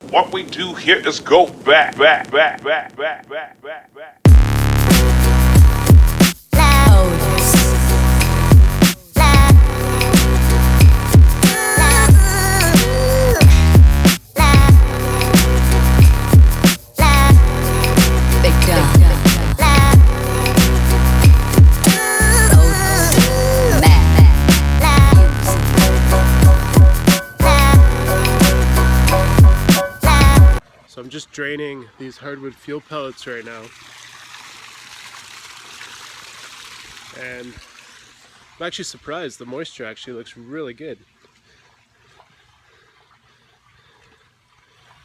What we do here is go back. So I'm just draining these hardwood fuel pellets right now, and I'm actually surprised. The moisture actually looks really good.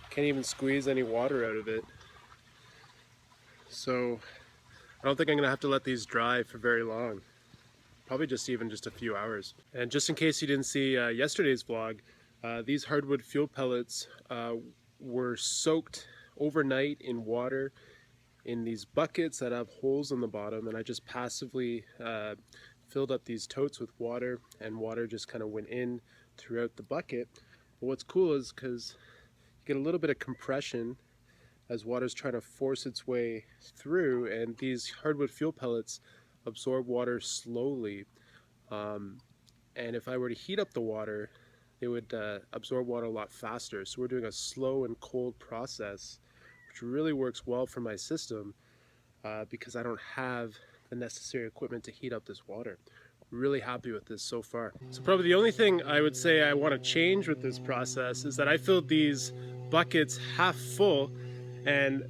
Can't even squeeze any water out of it. So I don't think I'm gonna have to let these dry for very long. Probably just a few hours. And just in case you didn't see yesterday's vlog, these hardwood fuel pellets were soaked overnight in water in these buckets that have holes in the bottom, and I just passively filled up these totes with water, and water just kind of went in throughout the bucket. But what's cool is because you get a little bit of compression as water's trying to force its way through, and these hardwood fuel pellets absorb water slowly, and if I were to heat up the water, they would absorb water a lot faster. So we're doing a slow and cold process, which really works well for my system because I don't have the necessary equipment to heat up this water. Really happy with this so far. So probably the only thing I would say I want to change with this process is that I filled these buckets half full and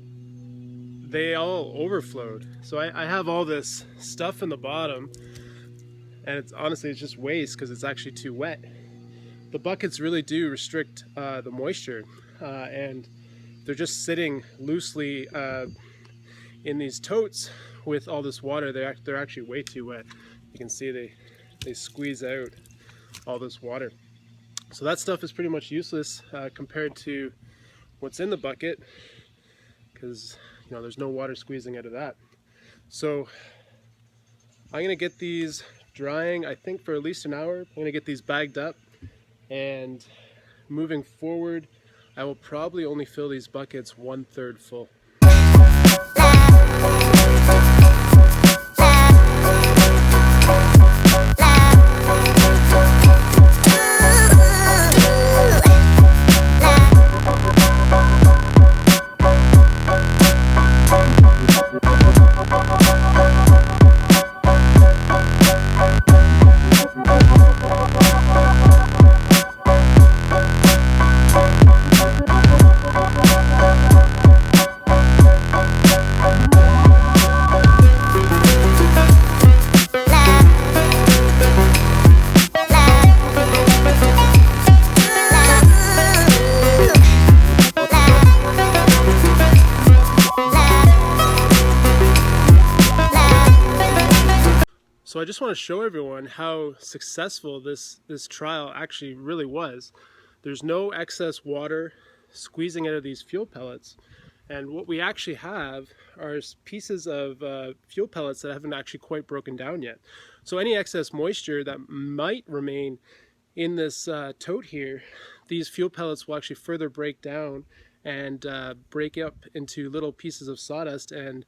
they all overflowed. So I have all this stuff in the bottom, and it's just waste because it's actually too wet. The buckets really do restrict the moisture, and they're just sitting loosely in these totes with all this water. They're actually way too wet. You can see they squeeze out all this water. So that stuff is pretty much useless compared to what's in the bucket, because there's no water squeezing out of that. So I'm gonna get these drying, I think, for at least an hour. I'm gonna get these bagged up, and moving forward, I will probably only fill these buckets 1/3 full. So I just want to show everyone how successful this trial actually really was. There's no excess water squeezing out of these fuel pellets, and what we actually have are pieces of fuel pellets that haven't actually quite broken down yet. So any excess moisture that might remain in this tote here, these fuel pellets will actually further break down and break up into little pieces of sawdust and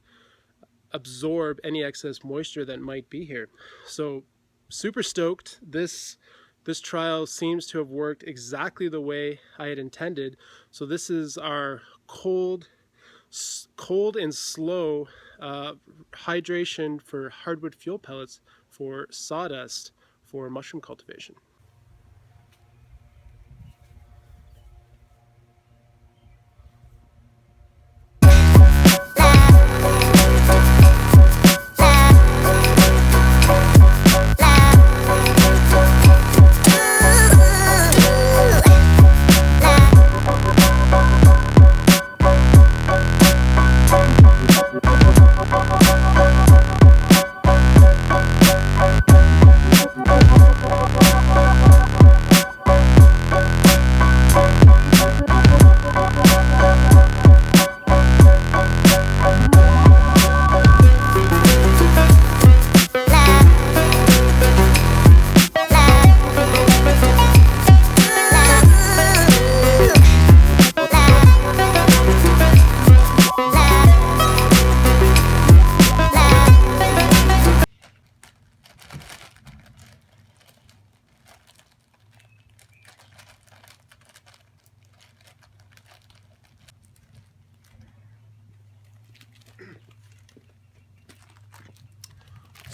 absorb any excess moisture that might be here. So super stoked. This trial seems to have worked exactly the way I had intended. So this is our cold and slow hydration for hardwood fuel pellets for sawdust for mushroom cultivation.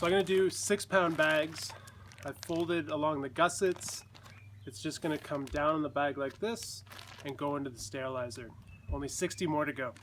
So I'm going to do 6-pound bags. I've folded along the gussets. It's just going to come down in the bag like this and go into the sterilizer. Only 60 more to go.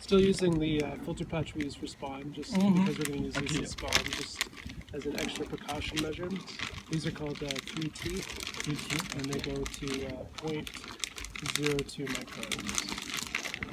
Still using the filter patch we use for spawn, just because we're going to use these in spawn, just as an extra precaution measure. These are called 3T, and they go to 0.02 microns.